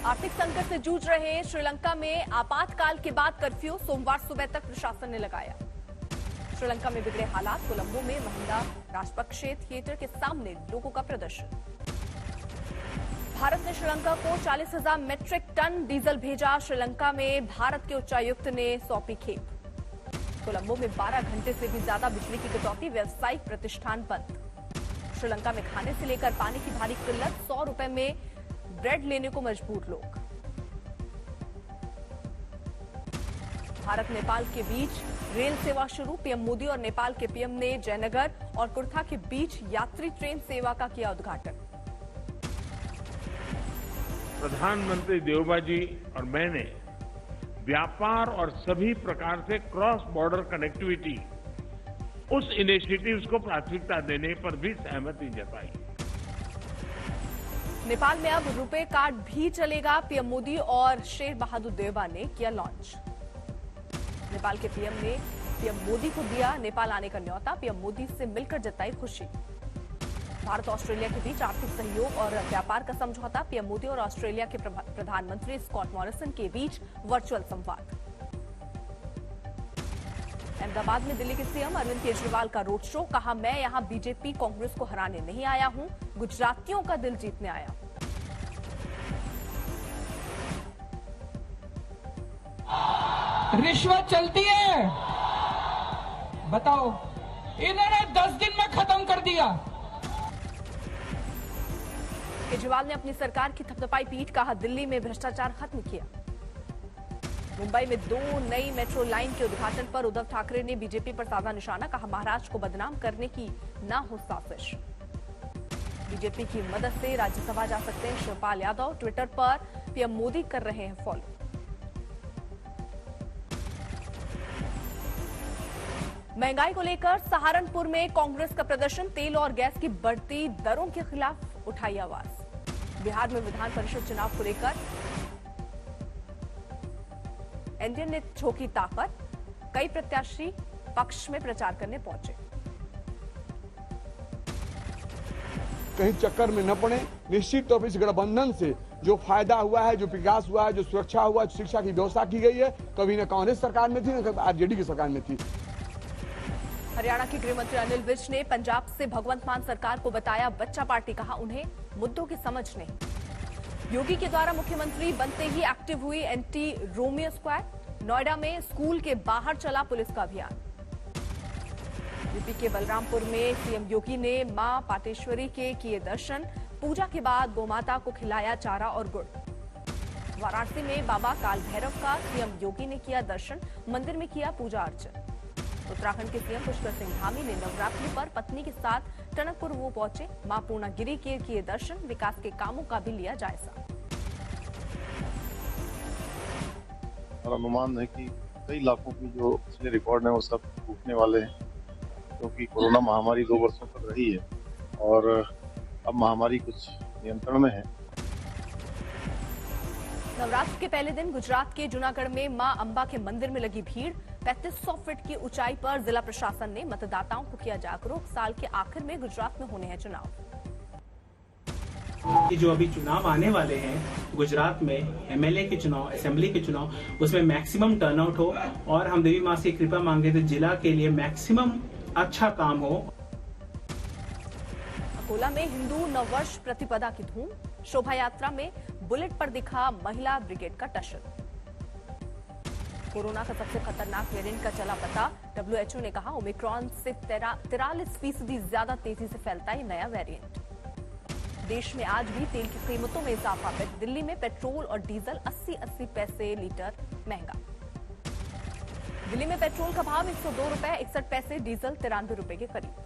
आर्थिक संकट से जूझ रहे श्रीलंका में आपातकाल के बाद कर्फ्यू सोमवार सुबह तक प्रशासन ने लगाया। श्रीलंका में बिगड़े हालात, कोलंबो में महिंदा राजपक्षे थिएटर के सामने लोगों का प्रदर्शन। भारत ने श्रीलंका को 40,000 मैट्रिक टन डीजल भेजा। श्रीलंका में भारत के उच्चायुक्त ने सौंपी खेप। कोलंबो में 12 घंटे से भी ज्यादा बिजली की कटौती, व्यावसायिक प्रतिष्ठान बंद। श्रीलंका में खाने से लेकर पानी की भारी किल्लत, 100 रुपए में ब्रेड लेने को मजबूर लोग। भारत नेपाल के बीच रेल सेवा शुरू। पीएम मोदी और नेपाल के पीएम ने जयनगर और कुर्था के बीच यात्री ट्रेन सेवा का किया उद्घाटन। प्रधानमंत्री देवबा जी और मैंने व्यापार और सभी प्रकार से क्रॉस बॉर्डर कनेक्टिविटी उस इनिशिएटिव्स को प्राथमिकता देने पर भी सहमति जताई। नेपाल में अब रुपे कार्ड भी चलेगा। पीएम मोदी और शेर बहादुर देवबा ने किया लॉन्च। नेपाल के पीएम ने पीएम मोदी को दिया नेपाल आने का न्योता। पीएम मोदी से मिलकर जताई खुशी। भारत ऑस्ट्रेलिया के बीच आर्थिक सहयोग और व्यापार का समझौता। पीएम मोदी और ऑस्ट्रेलिया के प्रधानमंत्री स्कॉट मॉरिसन के बीच वर्चुअल संवाद। अहमदाबाद में दिल्ली के सीएम अरविंद केजरीवाल का रोड शो। कहा, मैं यहां बीजेपी कांग्रेस को हराने नहीं आया हूं, गुजरातियों का दिल जीतने आया हूं। रिश्वत चलती है, बताओ, इन्होंने 10 दिन में खत्म कर दिया। केजरीवाल ने अपनी सरकार की थपथपाई पीठ। कहा, दिल्ली में भ्रष्टाचार खत्म किया। मुंबई में 2 नई मेट्रो लाइन के उद्घाटन पर उद्धव ठाकरे ने बीजेपी पर साधा निशाना। कहा, महाराष्ट्र को बदनाम करने की ना हो साजिश। बीजेपी की मदद से राज्यसभा जा सकते हैं शिवपाल यादव। ट्विटर पर पीएम मोदी कर रहे हैं फॉलो। महंगाई को लेकर सहारनपुर में कांग्रेस का प्रदर्शन। तेल और गैस की बढ़ती दरों के खिलाफ उठाई आवाज। बिहार में विधान परिषद चुनाव को लेकर एनडीए ने झोंकी ताकत। कई प्रत्याशी पक्ष में प्रचार करने पहुंचे। कहीं चक्कर में न पड़े। निश्चित तौर पर इस गठबंधन से जो फायदा हुआ है, जो विकास हुआ है, जो सुरक्षा हुआ है, शिक्षा की व्यवस्था की गई है, कभी न कांग्रेस सरकार में थी न कभी आरजेडी की सरकार में थी। हरियाणा के गृह मंत्री अनिल विज ने पंजाब से भगवंत मान सरकार को बताया बच्चा पार्टी। कहा, उन्हें मुद्दों की समझ नहीं। योगी के द्वारा मुख्यमंत्री बनते ही एक्टिव हुई एंटी रोमियो स्क्वाड। नोएडा में स्कूल के बाहर चला पुलिस का अभियान। यूपी के बलरामपुर में सीएम योगी ने मां पाटेश्वरी के किए दर्शन। पूजा के बाद गोमाता को खिलाया चारा और गुड़। वाराणसी में बाबा काल भैरव का सीएम योगी ने किया दर्शन। मंदिर में किया पूजा अर्चन। उत्तराखंड के सीएम पुष्कर सिंह धामी ने नवरात्रि पर पत्नी के साथ टनकपुर वो पहुंचे। मां पूर्णागिरी के किए दर्शन। विकास के कामों का भी लिया जायजा। और अनुमान है कि कई लाखों की जो पिछले रिकॉर्ड है वो सब टूटने वाले हैं, क्योंकि कोरोना महामारी 2 वर्षों तक रही है और अब महामारी कुछ नियंत्रण में है। नवरात्र के पहले दिन गुजरात के जूनागढ़ में मां अंबा के मंदिर में लगी भीड़। 3500 फीट की ऊंचाई पर जिला प्रशासन ने मतदाताओं को किया जागरूक। साल के आखिर में गुजरात में होने हैं चुनाव। जो अभी चुनाव आने वाले हैं गुजरात में, एमएलए के चुनाव, असेंबली के चुनाव, उसमें मैक्सिमम टर्नआउट हो और हम देवी मां से कृपा मांगे तो जिला के लिए मैक्सिमम अच्छा काम हो। अकोला में हिंदू नववर्ष प्रतिपदा की धूम। शोभा यात्रा में बुलेट पर दिखा महिला ब्रिगेड का टशन। कोरोना का सबसे खतरनाक वेरिएंट का चला पता। डब्ल्यूएचओ ने कहा, ओमिक्रॉन से 43% ज्यादा तेजी से फैलता है नया वेरिएंट। देश में आज भी तेल की कीमतों में इजाफा। दिल्ली में पेट्रोल और डीजल 80-80 पैसे लीटर महंगा। दिल्ली में पेट्रोल का भाव 102 रुपए 61 पैसे, डीजल 93 रुपए के करीब।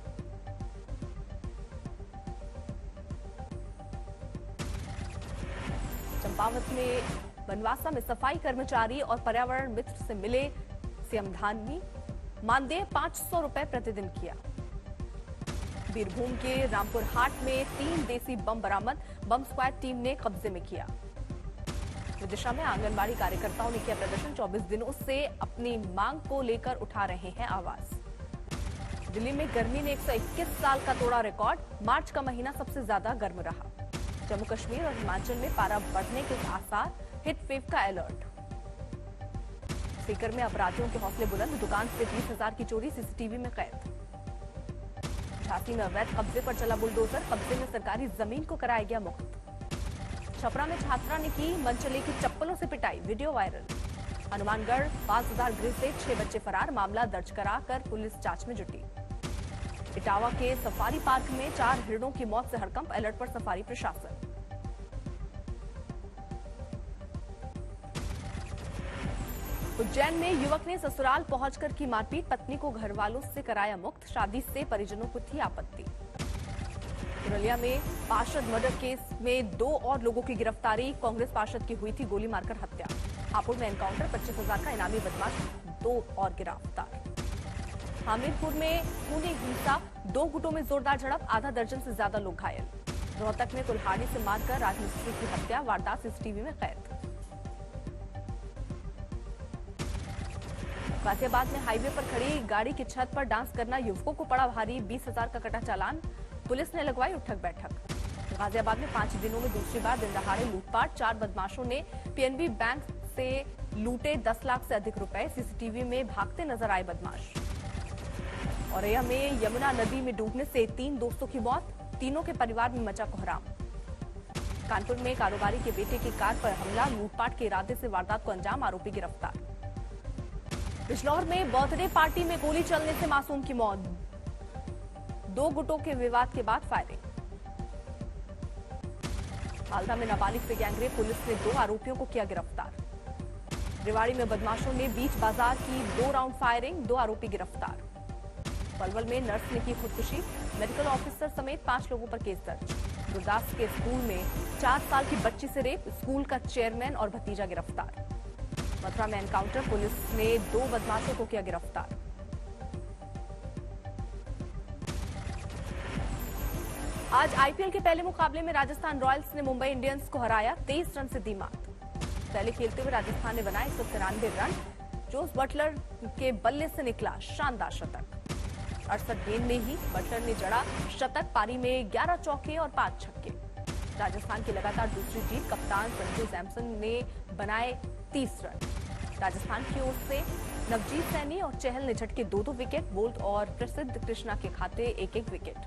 चंपावत में बनवासा में सफाई कर्मचारी और पर्यावरण मित्र से मिले सीएम धामी। मानदेय 500 रुपए प्रतिदिन किया। बीरभूम के रामपुर हाट में 3 देसी बम बरामद। बम स्क्वाड टीम ने कब्जे में किया। विदिशा में आंगनबाड़ी कार्यकर्ताओं ने किया प्रदर्शन। 24 दिनों से अपनी मांग को लेकर उठा रहे हैं आवाज। दिल्ली में गर्मी ने 121 साल का तोड़ा रिकॉर्ड। मार्च का महीना सबसे ज्यादा गर्म रहा। जम्मू कश्मीर और हिमाचल में पारा बढ़ने के आसार, हीट वेव का अलर्ट। सीकर में अपराधियों के हौसले बुलंद, दुकान से 20,000 की चोरी सीसीटीवी में कैद। झांसी में अवैध कब्जे पर चला बुलडोजर, कब्जे में सरकारी जमीन को कराया गया मुक्त। छपरा में छात्रा ने की मनचले की चप्पलों से पिटाई, वीडियो वायरल। हनुमानगढ़ 5,000 गृह से 6 बच्चे फरार, मामला दर्ज कराकर पुलिस जांच में जुटी। इटावा के सफारी पार्क में 4 हिरणों की मौत से हड़कंप, अलर्ट पर सफारी प्रशासन। उज्जैन में युवक ने ससुराल पहुंचकर की मारपीट, पत्नी को घर वालों से कराया मुक्त, शादी से परिजनों को थी आपत्ति। पुरुलिया में पार्षद मर्डर केस में 2 और लोगों की गिरफ्तारी, कांग्रेस पार्षद की हुई थी गोली मारकर हत्या। हापुड़ में एनकाउंटर, 25,000 का इनामी बदमाश, 2 और गिरफ्तार। हमीरपुर में खूनी हिंसा, 2 गुटों में जोरदार झड़प, आधा दर्जन से ज्यादा लोग घायल। रोहतक में कुल्हाड़ी से मारकर राजमिस्त्री की हत्या, वारदात सीसीटीवी में कैद। गाजियाबाद में हाईवे पर खड़ी गाड़ी की छत पर डांस करना युवकों को पड़ा भारी, 20,000 का कटा चालान, पुलिस ने लगवाई उठक बैठक। गाजियाबाद में 5 दिनों में दूसरी बार दिन दहाड़े लूटपाट, 4 बदमाशों ने पीएनबी बैंक से लूटे 10 लाख से अधिक रुपए, सीसीटीवी में भागते नजर आए बदमाश। औरैया में यमुना नदी में डूबने से 3 दोस्तों की मौत, तीनों के परिवार में मचा कोहराम। कानपुर में कारोबारी के बेटे की कार पर हमला, लूटपाट के इरादे से वारदात को अंजाम, आरोपी गिरफ्तार। बिजनौर में बर्थडे पार्टी में गोली चलने से मासूम की मौत, 2 गुटों के विवाद के बाद फायरिंग। हालदा में नाबालिग से गैंगरेप, पुलिस ने 2 आरोपियों को किया गिरफ्तार। रेवाड़ी में बदमाशों ने बीच बाजार की 2 राउंड फायरिंग, 2 आरोपी गिरफ्तार। पलवल में नर्स ने की खुदकुशी, मेडिकल ऑफिसर समेत 5 लोगों पर केस दर्ज। गुरदास के स्कूल में 4 साल की बच्ची से रेप, स्कूल का चेयरमैन और भतीजा गिरफ्तार। मथुरा में एनकाउंटर, पुलिस ने 2 बदमाशों को किया गिरफ्तार। आज आईपीएल के पहले मुकाबले में राजस्थान रॉयल्स ने मुंबई इंडियंस को हराया, 23 रन से दी मात। पहले खेलते हुए राजस्थान ने बनाए 193 रन, जोस बटलर के बल्ले से निकला शानदार शतक। 68 गेंद में ही बटलर ने जड़ा शतक, पारी में 11 चौके और 5 छक्के। राजस्थान की लगातार दूसरी जीत, कप्तान संजू सैमसन ने बनाए 30 रन। राजस्थान की ओर से नवजीत सैनी और चहल ने झटके 2-2 विकेट, बोल्ट और प्रसिद्ध कृष्णा के खाते 1-1 विकेट।